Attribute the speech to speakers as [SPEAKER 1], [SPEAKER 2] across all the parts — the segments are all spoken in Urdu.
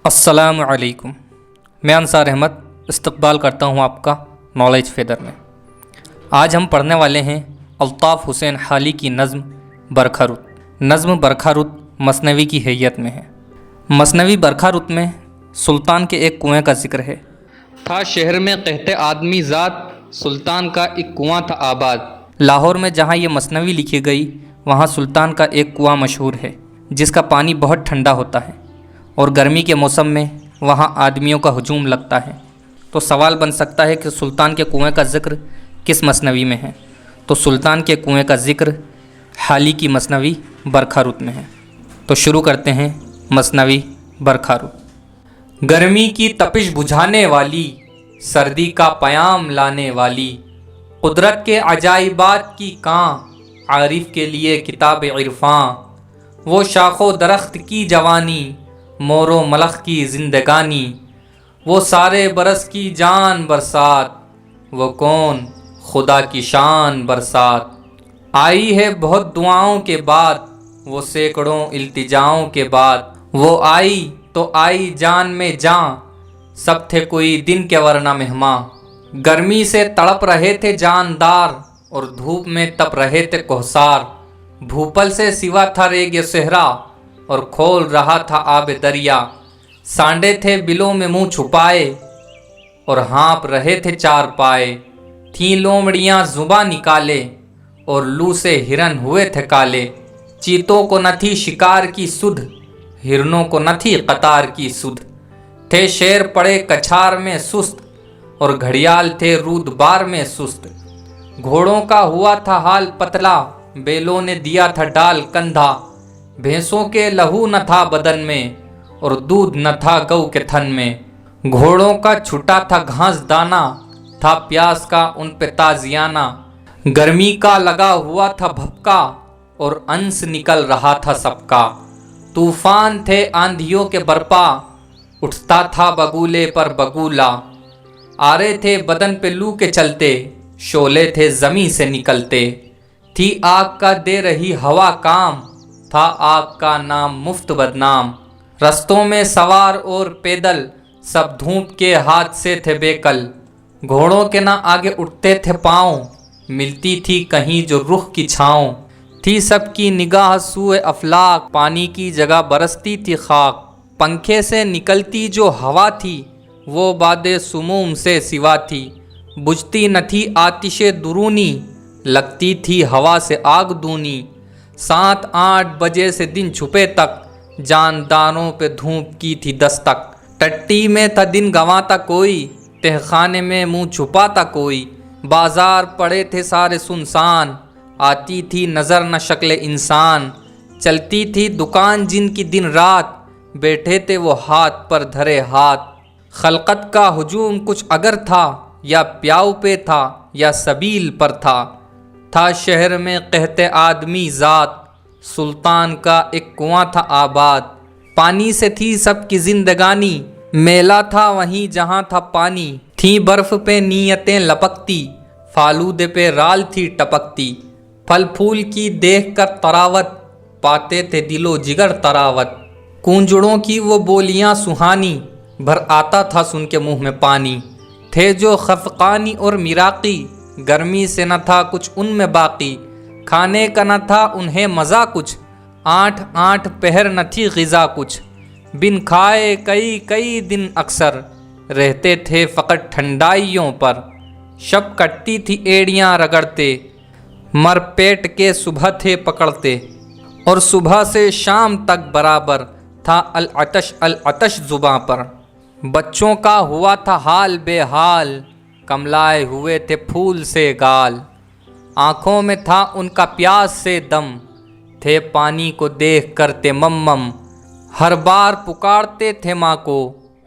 [SPEAKER 1] السلام علیکم، میں انصار احمد استقبال کرتا ہوں آپ کا نالج فیدر میں۔ آج ہم پڑھنے والے ہیں الطاف حسین حالی کی نظم برکھا رود۔ نظم برکھا رود مثنوی کی حیت میں ہے۔ مثنوی برکھا رود میں سلطان کے ایک کنویں کا ذکر ہے۔ تھا شہر میں قحط آدمی ذات، سلطان کا ایک کنواں تھا آباد۔ لاہور میں جہاں یہ مثنوی لکھی گئی وہاں سلطان کا ایک کنواں مشہور ہے جس کا پانی بہت ٹھنڈا ہوتا ہے اور گرمی کے موسم میں وہاں آدمیوں کا ہجوم لگتا ہے۔ تو سوال بن سکتا ہے کہ سلطان کے کنویں کا ذکر کس مثنوی میں ہے؟ تو سلطان کے کنویں کا ذکر حالی کی مثنوی برکھا رود میں ہے۔ تو شروع کرتے ہیں مثنوی برکھا رود۔ گرمی کی تپش بجھانے والی، سردی کا پیام لانے والی، قدرت کے عجائبات کی کاں، عارف کے لیے کتاب عرفاں، وہ شاخ و درخت کی جوانی، مور و ملخ کی زندگانی، وہ سارے برس کی جان برسات، وہ کون خدا کی شان برسات، آئی ہے بہت دعاؤں کے بعد، وہ سینکڑوں التجاؤں کے بعد، وہ آئی تو آئی جان میں جان، سب تھے کوئی دن کے ورنہ مہماں، گرمی سے تڑپ رہے تھے جاندار اور دھوپ میں تپ رہے تھے کوہسار، بھوپل سے سوا تھا ریگ صحرا اور کھول رہا تھا آب دریا، سانڈے تھے بلوں میں منہ چھپائے اور ہانپ رہے تھے چار پائے، تھیں لومڑیاں زباں نکالے اور لو سے ہرن ہوئے تھے کالے، چیتوں کو نہ تھی شکار کی سدھ، ہرنوں کو نہ تھی قطار کی سدھ، تھے شیر پڑے کچھار میں سست اور گھڑیال تھے رود بار میں سست، گھوڑوں کا ہوا تھا حال پتلا، بیلوں نے دیا تھا ڈال کندھا، بھینسوں کے لہو نہ تھا بدن میں اور دودھ نہ تھا گو کے تھن میں، گھوڑوں کا چھٹا تھا گھاس دانا، تھا پیاس کا ان پہ تازیانہ، گرمی کا لگا ہوا تھا بھپکا اور انس نکل رہا تھا سب کا، طوفان تھے آندھیوں کے برپا، اٹھتا تھا بگولے پر بگولا، آرے تھے بدن پہ لو کے چلتے، شعلے تھے زمیں سے نکلتے، تھی آگ کا دے رہی ہوا کام، تھا آگ کا نام مفت بدنام، رستوں میں سوار اور پیدل سب دھوپ کے ہاتھ سے تھے بے کل، گھوڑوں کے نہ آگے اٹھتے تھے پاؤں، ملتی تھی کہیں جو رخ کی چھاؤں، تھی سب کی نگاہ سوئے افلاک، پانی کی جگہ برستی تھی خاک، پنکھے سے نکلتی جو ہوا تھی وہ باد سموم سے سوا تھی، بجھتی نہ تھی آتش درونی، لگتی تھی ہوا سے آگ دونی، 7-8 بجے سے دن چھپے تک، جانداروں پہ دھوپ کی تھی دستک، ٹٹی میں تھا دن گنواتا کوئی، تہ خانے میں منہ چھپاتا کوئی، بازار پڑے تھے سارے سنسان، آتی تھی نظر نہ شکل انسان، چلتی تھی دکان جن کی دن رات، بیٹھے تھے وہ ہاتھ پر دھرے ہاتھ، خلقت کا ہجوم کچھ اگر تھا، یا پیاؤ پہ تھا یا سبیل پر تھا شہر میں قحط آدمی ذات، سلطان کا ایک کنواں تھا آباد، پانی سے تھی سب کی زندگانی، میلہ تھا وہیں جہاں تھا پانی، تھی برف پہ نیتیں لپکتی، فالودے پہ رال تھی ٹپکتی، پھل پھول کی دیکھ کر طراوت، پاتے تھے دل و جگر طراوت، کونجڑوں کی وہ بولیاں سہانی، بھر آتا تھا سن کے منہ میں پانی، تھے جو خفقانی اور مراقی، گرمی سے نہ تھا کچھ ان میں باقی، کھانے کا نہ تھا انہیں مزہ کچھ، 8 پہر نہ تھی غذا کچھ، بن کھائے کئی دن اکثر، رہتے تھے فقط ٹھنڈائیوں پر، شب کٹتی تھی ایڑیاں رگڑتے، مر پیٹ کے صبح تھے پکڑتے، اور صبح سے شام تک برابر تھا العطش زباں پر، بچوں کا ہوا تھا حال بے حال، کملائے ہوئے تھے پھول سے گال، آنکھوں میں تھا ان کا پیاس سے دم، تھے پانی کو دیکھ کر تیمم، ہر بار پکارتے تھے ماں کو،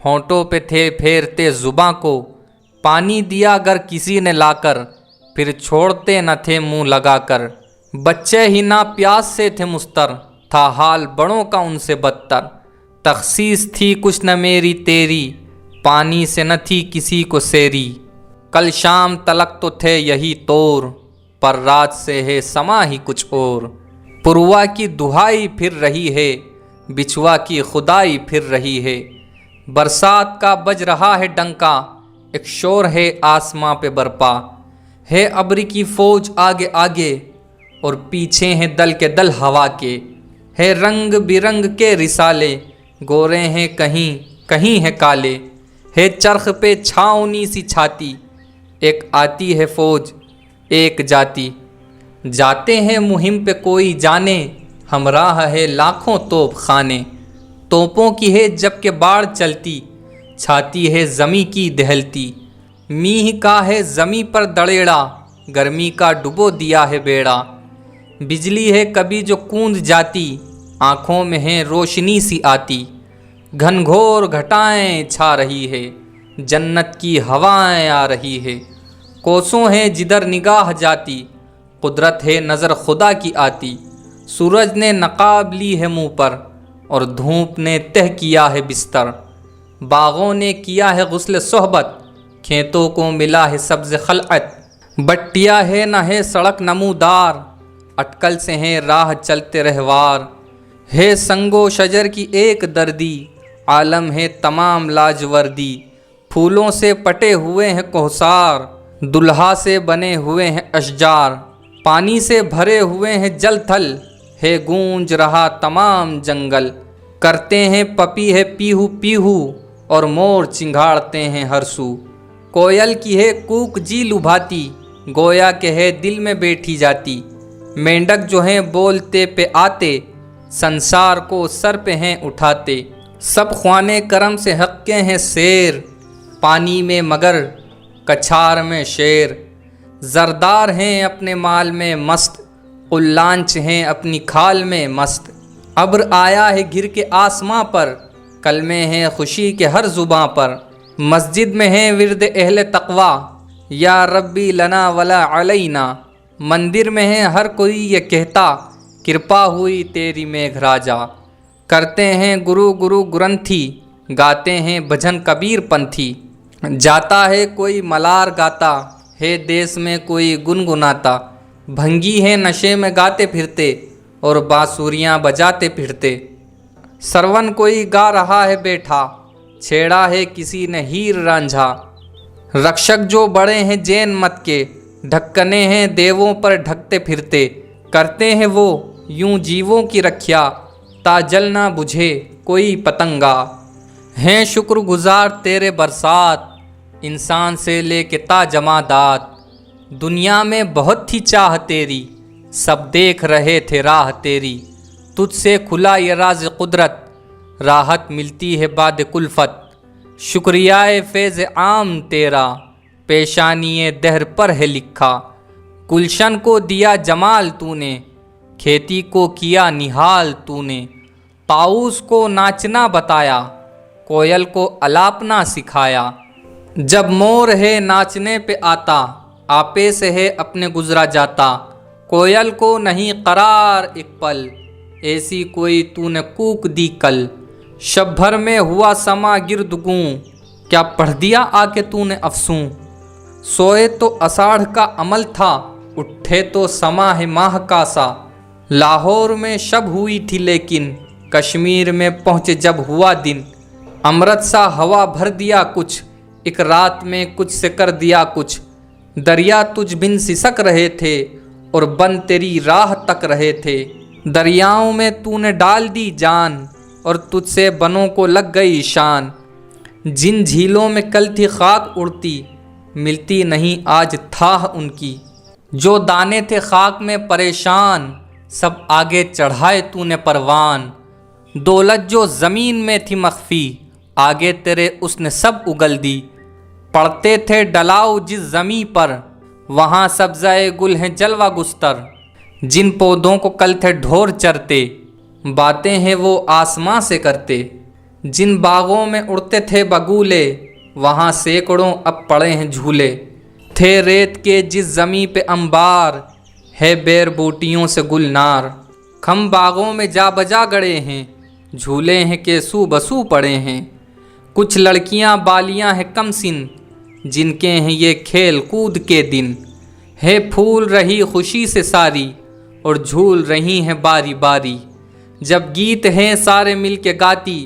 [SPEAKER 1] ہونٹوں پہ تھے پھیرتے زباں کو، پانی دیا اگر کسی نے لا کر، پھر چھوڑتے نہ تھے منہ لگا کر، بچے ہی نہ پیاس سے تھے مستر، تھا حال بڑوں کا ان سے بدتر، تخصیص تھی کچھ نہ میری تیری، پانی سے نہ تھی کسی کو سیری، کل شام تلک تو تھے یہی طور، پر رات سے ہے سما ہی کچھ اور، پروا کی دہائی پھر رہی ہے، بچھوا کی خدائی پھر رہی ہے، برسات کا بج رہا ہے ڈنکا، ایک شور ہے آسماں پہ برپا، ہے ابر کی فوج آگے آگے اور پیچھے ہیں دل کے دل ہوا کے، ہے رنگ برنگ کے رسالے، گورے ہیں کہیں کہیں ہے کالے، ہے چرخ پہ چھاؤنی سی چھاتی، ایک آتی ہے فوج ایک جاتی، جاتے ہیں مہم پہ کوئی جانے، ہمراہ ہے لاکھوں توپ خانے، توپوں کی ہے جب کہ باڑ چلتی، چھاتی ہے زمیں کی دہلتی، میہ کا ہے زمیں پر دڑیڑا، گرمی کا ڈبو دیا ہے بیڑا، بجلی ہے کبھی جو کوند جاتی، آنکھوں میں ہے روشنی سی آتی، گھن گھور گھٹائیں چھا رہی ہے، جنت کی ہوائیں آ رہی ہے، کوسوں ہے جدھر نگاہ جاتی، قدرت ہے نظر خدا کی آتی، سورج نے نقاب لی ہے منہ پر اور دھوپ نے تہ کیا ہے بستر، باغوں نے کیا ہے غسل صحبت، کھیتوں کو ملا ہے سبز خلعت، بٹیا ہے نہ ہے سڑک نمودار، اٹکل سے ہیں راہ چلتے رہوار، ہے سنگ و شجر کی ایک دردی، عالم ہے تمام لاجوردی، پھولوں سے پٹے ہوئے ہیں کوثار، دلہا سے بنے ہوئے ہیں اشجار، پانی سے بھرے ہوئے ہیں جل تھل، ہے گونج رہا تمام جنگل، کرتے ہیں پپی ہے پیہو پیہو اور مور چنگھاڑتے ہیں ہر سو، کوئل کی ہے کوک جی لبھاتی، گویا کہ ہے دل میں بیٹھی جاتی، مینڈک جو ہیں بولتے پہ آتے، سنسار کو سر پہ ہیں اٹھاتے، سب خوانے کرم سے حق کے ہیں سیر، پانی میں مگر کچھار میں شیر، زردار ہیں اپنے مال میں مست، قلانچ ہیں اپنی کھال میں مست، ابر آیا ہے گر کے آسماں پر، کلمے ہیں خوشی کے ہر زباں پر، مسجد میں ہیں ورد اہل تقوی، یا ربی لنا ولا علینا، مندر میں ہے ہر کوئی یہ کہتا، کرپا ہوئی تیری میگھ راجا، کرتے ہیں گرو گرو گرنتھی، گاتے ہیں بھجن کبیر پنتھی، جاتا ہے کوئی ملار گاتا، ہے دیس میں کوئی گنگناتا، بھنگی ہے نشے میں گاتے پھرتے اور بانسوریاں بجاتے پھرتے، سرون کوئی گا رہا ہے بیٹھا، چھیڑا ہے کسی نے ہیر رانجھا، رکشک جو بڑے ہیں جین مت کے، ڈھکنے ہیں دیووں پر ڈھکتے پھرتے، کرتے ہیں وہ یوں جیووں کی رکھیا، تا جل نہ بجھے کوئی پتنگا، ہیں شکر گزار تیرے برسات، انسان سے لے کے تا جمادات، دنیا میں بہت تھی چاہ تیری، سب دیکھ رہے تھے راہ تیری، تجھ سے کھلا یہ راز قدرت، راحت ملتی ہے بعد کلفت، شکریہ فیض عام تیرا، پیشانی دہر پر ہے لکھا، گلشن کو دیا جمال تو نے، کھیتی کو کیا نہال تو نے، طاؤس کو ناچنا بتایا، کوئل کو الاپنا سکھایا، جب مور ہے ناچنے پہ آتا، آپے سے ہے اپنے گزرا جاتا، کوئل کو نہیں قرار ایک پل، ایسی کوئی تو نے کوک دی کل، شب بھر میں ہوا سما گرد گوں، کیا پڑھ دیا آ کے تو نے افسوں، سوئے تو اساڑھ کا عمل تھا، اٹھے تو سما ہے ماہ کا سا، لاہور میں شب ہوئی تھی لیکن، کشمیر میں پہنچے جب ہوا دن، امرت سا ہوا بھر دیا کچھ، ایک رات میں کچھ سے کر دیا کچھ، دریا تجھ بن سسک رہے تھے اور بن تیری راہ تک رہے تھے، دریاؤں میں تو نے ڈال دی جان اور تجھ سے بنوں کو لگ گئی شان، جن جھیلوں میں کل تھی خاک اڑتی، ملتی نہیں آج تھا ان کی، جو دانے تھے خاک میں پریشان، سب آگے چڑھائے تو نے پروان، دولت جو زمین میں تھی مخفی، آگے تیرے اس نے سب اگل دی، پڑتے تھے ڈلاؤ جس زمیں پر، وہاں سبزائے گل ہیں جلوہ گستر، جن پودوں کو کل تھے ڈھور چرتے، باتیں ہیں وہ آسماں سے کرتے، جن باغوں میں اڑتے تھے بگولے، وہاں سینکڑوں اب پڑے ہیں جھولے، تھے ریت کے جس زمیں پہ انبار، ہے بیر بوٹیوں سے گلنار، کھم باغوں میں جا بجا گڑے ہیں، جھولے ہیں کہ سو بسو پڑے ہیں، کچھ لڑکیاں بالیاں ہیں کم سن، جن کے ہیں یہ کھیل کود کے دن، ہے پھول رہی خوشی سے ساری اور جھول رہی ہیں باری باری، جب گیت ہیں سارے مل کے گاتی،